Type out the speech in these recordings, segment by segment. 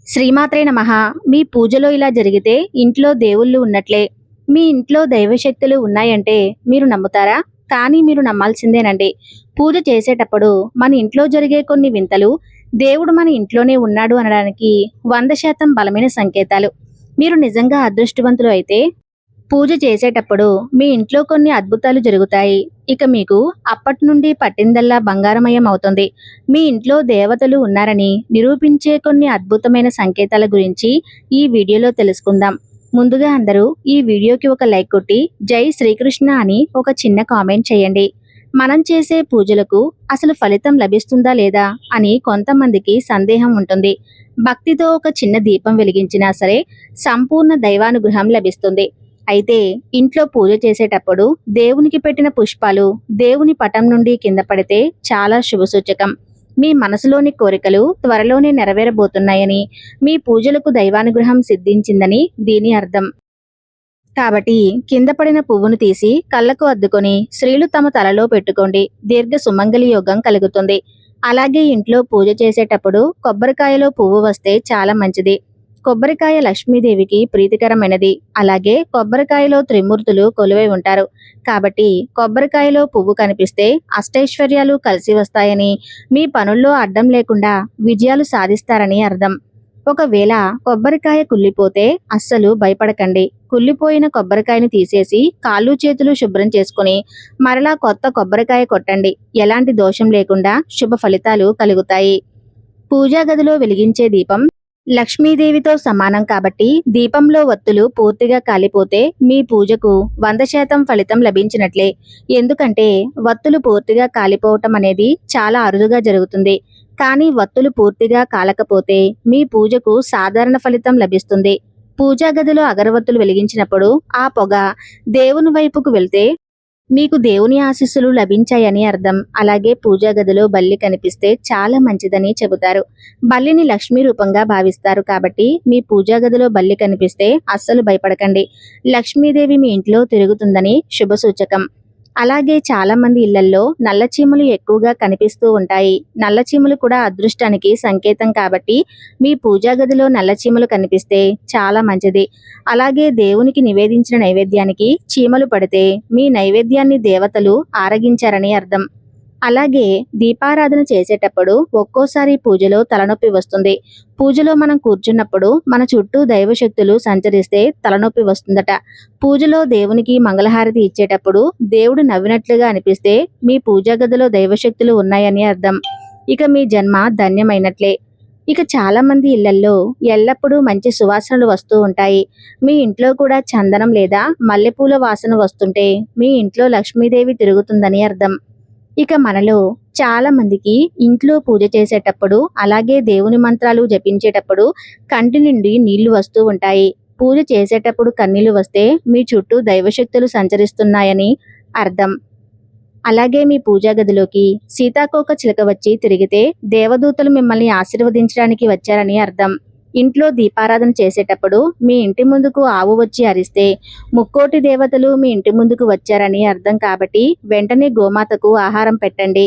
శ్రీమాత్రే నమః. మీ పూజలో ఇలా జరిగితే ఇంట్లో దేవుళ్ళు ఉన్నట్లే. మీ ఇంట్లో దైవశక్తులు ఉన్నాయంటే మీరు నమ్ముతారా? కానీ మీరు నమ్మాల్సిందేనండి. పూజ చేసేటప్పుడు మన ఇంట్లో జరిగే కొన్ని వింతలు దేవుడు మన ఇంట్లోనే ఉన్నాడు అనడానికి 100% బలమైన సంకేతాలు. మీరు నిజంగా అదృష్టవంతులు అయితే పూజ చేసేటప్పుడు మీ ఇంట్లో కొన్ని అద్భుతాలు జరుగుతాయి. ఇక మీకు అప్పటి నుండి పట్టిందల్లా బంగారమయం అవుతుంది. మీ ఇంట్లో దేవతలు ఉన్నారని నిరూపించే కొన్ని అద్భుతమైన సంకేతాల గురించి ఈ వీడియోలో తెలుసుకుందాం. ముందుగా అందరూ ఈ వీడియోకి ఒక లైక్ కొట్టి జై శ్రీకృష్ణ అని ఒక చిన్న కామెంట్ చేయండి. మనం చేసే పూజలకు అసలు ఫలితం లభిస్తుందా లేదా అని కొంతమందికి సందేహం ఉంటుంది. భక్తితో ఒక చిన్న దీపం వెలిగించినా సరే సంపూర్ణ దైవానుగ్రహం లభిస్తుంది. అయితే ఇంట్లో పూజ చేసేటప్పుడు దేవునికి పెట్టిన పుష్పాలు దేవుని పటం నుండి కింద పడితే చాలా శుభసూచకం. మీ మనసులోని కోరికలు త్వరలోనే నెరవేరబోతున్నాయని, మీ పూజలకు దైవానుగ్రహం సిద్ధించిందని దీని అర్థం. కాబట్టి కింద పడిన పువ్వును తీసి కళ్ళకు అద్దుకొని స్త్రీలు తమ తలలో పెట్టుకోండి. దీర్ఘ సుమంగళి యోగం కలుగుతుంది. అలాగే ఇంట్లో పూజ చేసేటప్పుడు కొబ్బరికాయలో పువ్వు వస్తే చాలా మంచిది. కొబ్బరికాయ లక్ష్మీదేవికి ప్రీతికరమైనది. అలాగే కొబ్బరికాయలో త్రిమూర్తులు కొలువై ఉంటారు. కాబట్టి కొబ్బరికాయలో పువ్వు కనిపిస్తే అష్టైశ్వర్యాలు కలిసి వస్తాయని, మీ పనుల్లో అడ్డం లేకుండా విజయాలు సాధిస్తారని అర్థం. ఒకవేళ కొబ్బరికాయ కుళ్ళిపోతే అస్సలు భయపడకండి. కుళ్ళిపోయిన కొబ్బరికాయను తీసేసి కాళ్ళు చేతులు శుభ్రం చేసుకుని మరలా కొత్త కొబ్బరికాయ కొట్టండి. ఎలాంటి దోషం లేకుండా శుభ ఫలితాలు కలుగుతాయి. పూజా గదిలో వెలిగించే దీపం లక్ష్మీదేవితో సమానం కాబట్టి దీపంలో వత్తులు పూర్తిగా కాలిపోతే మీ పూజకు 100% ఫలితం లభించినట్లే. ఎందుకంటే వత్తులు పూర్తిగా కాలిపోవటం అనేది చాలా అరుదుగా జరుగుతుంది. కానీ వత్తులు పూర్తిగా కాలకపోతే మీ పూజకు సాధారణ ఫలితం లభిస్తుంది. పూజా గదిలో అగరవత్తులు వెలిగించినప్పుడు ఆ పొగ దేవుని వైపుకు వెళ్తే మీకు దేవుని ఆశీస్సులు లభించాయని అర్థం. అలాగే పూజా గదిలో బల్లి కనిపిస్తే చాలా మంచిదని చెబుతారు. బల్లిని లక్ష్మీ రూపంగా భావిస్తారు కాబట్టి మీ పూజా గదిలో బల్లి కనిపిస్తే అస్సలు భయపడకండి. లక్ష్మీదేవి మీ ఇంట్లో తిరుగుతుందని శుభసూచకం. అలాగే చాలా మంది ఇళ్లల్లో నల్లచీమలు ఎక్కువగా కనిపిస్తూ ఉంటాయి. నల్లచీమలు కూడా అదృష్టానికి సంకేతం కాబట్టి మీ పూజా గదిలో నల్లచీమలు కనిపిస్తే చాలా మంచిది. అలాగే దేవునికి నివేదించిన నైవేద్యానికి చీమలు పడితే మీ నైవేద్యాన్ని దేవతలు ఆరగించారని అర్థం. అలాగే దీపారాధన చేసేటప్పుడు ఒక్కోసారి పూజలో తలనొప్పి వస్తుంది. పూజలో మనం కూర్చున్నప్పుడు మన చుట్టూ దైవశక్తులు సంచరిస్తే తలనొప్పి వస్తుందట. పూజలో దేవునికి మంగళహారతి ఇచ్చేటప్పుడు దేవుడు నవ్వినట్లుగా అనిపిస్తే మీ పూజా గదిలో దైవశక్తులు ఉన్నాయని అర్థం. ఇక మీ జన్మ ధన్యమైనట్లే. ఇక చాలా మంది ఇళ్లల్లో ఎల్లప్పుడూ మంచి సువాసనలు వస్తూ ఉంటాయి. మీ ఇంట్లో కూడా చందనం లేదా మల్లెపూల వాసన వస్తుంటే మీ ఇంట్లో లక్ష్మీదేవి తిరుగుతుందని అర్థం. ఇక మనలో చాలా మందికి ఇంట్లో పూజ చేసేటప్పుడు అలాగే దేవుని మంత్రాలు జపించేటప్పుడు కంటి నుండి నీళ్లు వస్తూ ఉంటాయి. పూజ చేసేటప్పుడు కన్నీళ్లు వస్తే మీ చుట్టూ దైవశక్తులు సంచరిస్తున్నాయని అర్థం. అలాగే మీ పూజా గదిలోకి సీతాకోక చిలక వచ్చి తిరిగితే దేవదూతలు మిమ్మల్ని ఆశీర్వదించడానికి వచ్చారని అర్థం. ఇంట్లో దీపారాధన చేసేటప్పుడు మీ ఇంటి ముందుకు ఆవు వచ్చి అరిస్తే ముక్కోటి దేవతలు మీ ఇంటి ముందుకు వచ్చారని అర్థం. కాబట్టి వెంటనే గోమాతకు ఆహారం పెట్టండి.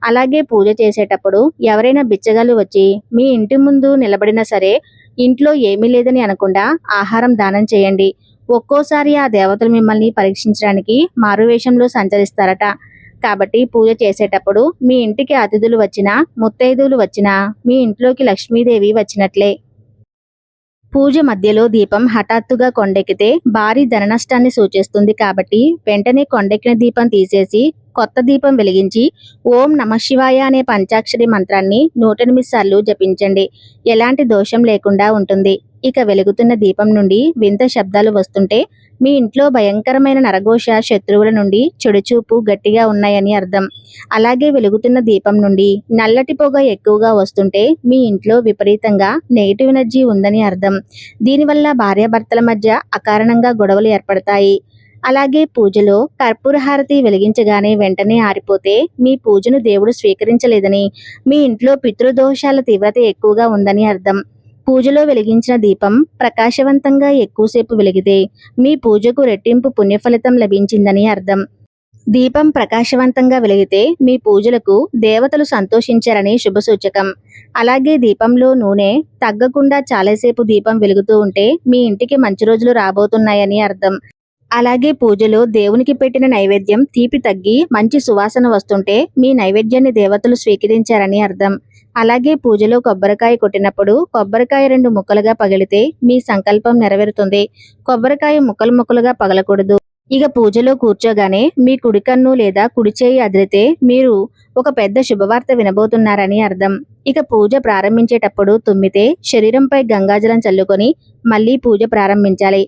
అలాగే పూజ చేసేటప్పుడు ఎవరైనా బిచ్చగాళ్ళు వచ్చి మీ ఇంటి ముందు నిలబడినా సరే ఇంట్లో ఏమీ లేదని అనకుండా ఆహారం దానం చేయండి. ఒక్కోసారి ఆ దేవతలు మిమ్మల్ని పరీక్షించడానికి మారువేషంలో సంచరిస్తారట. కాబట్టి పూజ చేసేటప్పుడు మీ ఇంటికి అతిథులు వచ్చినా ముత్తైదువులు వచ్చినా మీ ఇంట్లోకి లక్ష్మీదేవి వచ్చినట్లే. పూజ మధ్యలో దీపం హఠాత్తుగా కొండెక్కితే భారీ ధననష్టాన్ని సూచిస్తుంది. కాబట్టి వెంటనే కొండెక్కిన దీపం తీసేసి కొత్త దీపం వెలిగించి ఓం నమఃశివాయ అనే పంచాక్షరి మంత్రాన్ని 108 సార్లు జపించండి. ఎలాంటి దోషం లేకుండా ఉంటుంది. ఇక వెలుగుతున్న దీపం నుండి వింత శబ్దాలు వస్తుంటే మీ ఇంట్లో భయంకరమైన నరఘోష శత్రువుల నుండి చెడుచూపు గట్టిగా ఉన్నాయని అర్థం. అలాగే వెలుగుతున్న దీపం నుండి నల్లటి పొగ ఎక్కువగా వస్తుంటే మీ ఇంట్లో విపరీతంగా నెగిటివ్ ఎనర్జీ ఉందని అర్థం. దీనివల్ల భార్యాభర్తల మధ్య అకారణంగా గొడవలు ఏర్పడతాయి. అలాగే పూజలో కర్పూర హారతి వెలిగించగానే వెంటనే ఆరిపోతే మీ పూజను దేవుడు స్వీకరించలేదని, మీ ఇంట్లో పితృదోషాల తీవ్రత ఎక్కువగా ఉందని అర్థం. పూజలో వెలిగించిన దీపం ప్రకాశవంతంగా ఎక్కువసేపు వెలిగితే మీ పూజకు రెట్టింపు పుణ్యఫలితం లభించిందని అర్థం. దీపం ప్రకాశవంతంగా వెలిగితే మీ పూజలకు దేవతలు సంతోషించారని శుభసూచకం. అలాగే దీపంలో నూనె తగ్గకుండా చాలాసేపు దీపం వెలుగుతూ ఉంటే మీ ఇంటికి మంచి రోజులు రాబోతున్నాయని అర్థం. అలాగే పూజలో దేవునికి పెట్టిన నైవేద్యం తీపి తగ్గి మంచి సువాసన వస్తుంటే మీ నైవేద్యాన్ని దేవతలు స్వీకరించారని అర్థం. అలాగే పూజలో కొబ్బరికాయ కొట్టినప్పుడు కొబ్బరికాయ 2 ముక్కలుగా పగిలితే మీ సంకల్పం నెరవేరుతుంది. కొబ్బరికాయ ముక్కలు ముక్కలుగా పగలకూడదు. ఇక పూజలో కూర్చోగానే మీ కుడి కన్ను లేదా కుడి చేయి అదిరితే మీరు ఒక పెద్ద శుభవార్త వినబోతున్నారని అర్థం. ఇక పూజ ప్రారంభించేటప్పుడు తుమ్మితే శరీరంపై గంగాజలం చల్లుకొని మళ్ళీ పూజ ప్రారంభించాలి.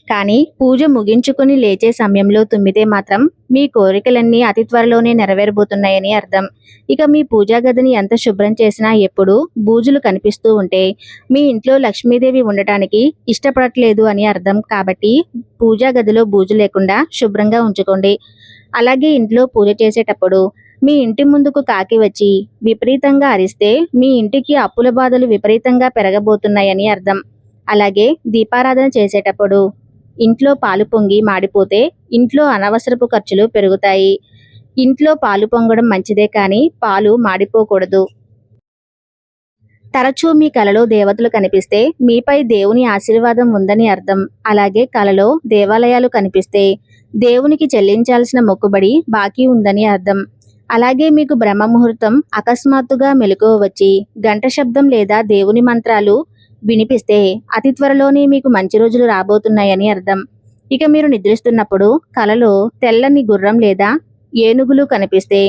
కానీ పూజ ముగించుకుని లేచే సమయంలో తుమ్మితే మాత్రం మీ కోరికలన్నీ అతి త్వరలోనే నెరవేరబోతున్నాయని అర్థం. ఇక మీ పూజా గదిని ఎంత శుభ్రం చేసినా ఎప్పుడూ బూజులు కనిపిస్తూ ఉంటే మీ ఇంట్లో లక్ష్మీదేవి ఉండటానికి ఇష్టపడట్లేదు అని అర్థం. కాబట్టి పూజా గదిలో బూజు లేకుండా శుభ్రంగా ఉంచుకోండి. అలాగే ఇంట్లో పూజ చేసేటప్పుడు మీ ఇంటి ముందుకు కాకి వచ్చి విపరీతంగా అరిస్తే మీ ఇంటికి అప్పుల బాధలు విపరీతంగా పెరగబోతున్నాయని అర్థం. అలాగే దీపారాధన చేసేటప్పుడు ఇంట్లో పాలు పొంగి మాడిపోతే ఇంట్లో అనవసరపు ఖర్చులు పెరుగుతాయి. ఇంట్లో పాలు పొంగడం మంచిదే కానీ పాలు మాడిపోకూడదు. తరచూ మీ కలలో దేవతలు కనిపిస్తే మీపై దేవుని ఆశీర్వాదం ఉందని అర్థం. అలాగే కలలో దేవాలయాలు కనిపిస్తే దేవునికి చెల్లించాల్సిన మొక్కుబడి బాకీ ఉందని అర్థం. అలాగే మీకు బ్రహ్మ ముహూర్తం అకస్మాత్తుగా మెలకువ వచ్చి గంట శబ్దం లేదా దేవుని మంత్రాలు వినిపిస్తే అతి త్వరలోనే మీకు మంచి రోజులు రాబోతున్నాయని అర్థం. ఇక మీరు నిద్రిస్తున్నప్పుడు కలలో తెల్లని గుర్రం లేదా ఏనుగులు కనిపిస్తే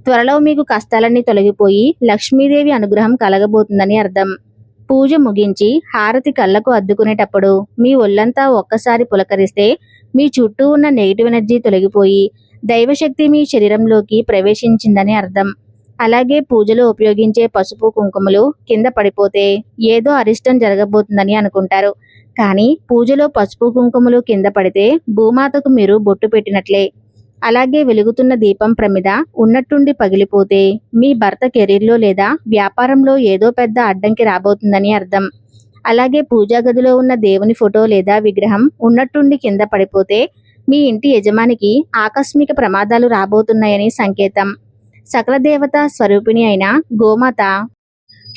త్వరలో మీకు కష్టాలన్నీ తొలగిపోయి లక్ష్మీదేవి అనుగ్రహం కలగబోతుందని అర్థం. పూజ ముగించి హారతి కళ్ళకు అద్దుకునేటప్పుడు మీ ఒళ్ళంతా ఒక్కసారి పులకరిస్తే మీ చుట్టూ ఉన్న నెగిటివ్ ఎనర్జీ తొలగిపోయి దైవశక్తి మీ శరీరంలోకి ప్రవేశించిందని అర్థం. అలాగే పూజలో ఉపయోగించే పసుపు కుంకుమలు కింద పడిపోతే ఏదో అరిష్టం జరగబోతుందని అనుకుంటారు. కానీ పూజలో పసుపు కుంకుమలు కింద పడితే భూమాతకు మీరు బొట్టు పెట్టినట్లే. అలాగే వెలుగుతున్న దీపం ప్రమిద ఉన్నట్టుండి పగిలిపోతే మీ భర్త కెరీర్లో లేదా వ్యాపారంలో ఏదో పెద్ద అడ్డంకి రాబోతుందని అర్థం. అలాగే పూజా గదిలో ఉన్న దేవుని ఫోటో లేదా విగ్రహం ఉన్నట్టుండి కింద పడిపోతే మీ ఇంటి యజమానికి ఆకస్మిక ప్రమాదాలు రాబోతున్నాయని సంకేతం. సకల దేవత స్వరూపిణి అయిన గోమాత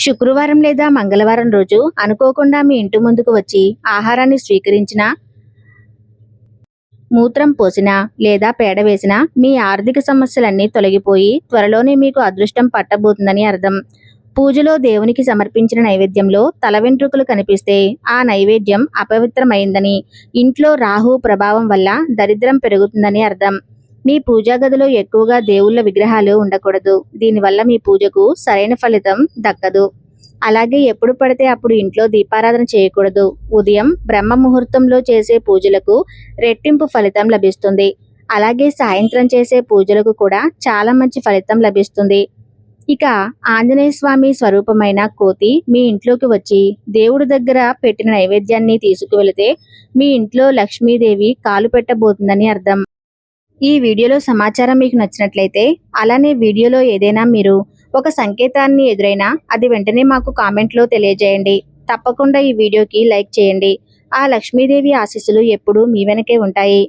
శుక్రవారం లేదా మంగళవారం రోజు అనుకోకుండా మీ ఇంటి ముందుకు వచ్చి ఆహారాన్ని స్వీకరించిన, మూత్రం పోసినా లేదా పేడ వేసినా మీ ఆర్థిక సమస్యలన్నీ తొలగిపోయి త్వరలోనే మీకు అదృష్టం పట్టబోతుందని అర్థం. పూజలో దేవునికి సమర్పించిన నైవేద్యంలో తల వెంట్రుకలు కనిపిస్తే ఆ నైవేద్యం అపవిత్రమైందని, ఇంట్లో రాహు ప్రభావం వల్ల దరిద్రం పెరుగుతుందని అర్థం. మీ పూజా గదిలో ఎక్కువగా దేవుళ్ళ విగ్రహాలు ఉండకూడదు. దీనివల్ల మీ పూజకు సరైన ఫలితం దక్కదు. అలాగే ఎప్పుడు పడితే అప్పుడు ఇంట్లో దీపారాధన చేయకూడదు. ఉదయం బ్రహ్మ ముహూర్తంలో చేసే పూజలకు రెట్టింపు ఫలితం లభిస్తుంది. అలాగే సాయంత్రం చేసే పూజలకు కూడా చాలా మంచి ఫలితం లభిస్తుంది. ఇక ఆంజనేయ స్వామి స్వరూపమైన కోతి మీ ఇంట్లోకి వచ్చి దేవుడి దగ్గర పెట్టిన నైవేద్యాన్ని తీసుకువెళితే మీ ఇంట్లో లక్ష్మీదేవి కాలు పెట్టబోతుందని అర్థం. ఈ వీడియోలో సమాచారం మీకు నచ్చినట్లయితే, అలానే వీడియోలో ఏదైనా మీరు ఒక సంకేతాన్ని ఎదురైనా అది వెంటనే మాకు కామెంట్లో తెలియజేయండి. తప్పకుండా ఈ వీడియోకి లైక్ చేయండి. ఆ లక్ష్మీదేవి ఆశీస్సులు ఎప్పుడూ మీ వెనకే ఉంటాయి.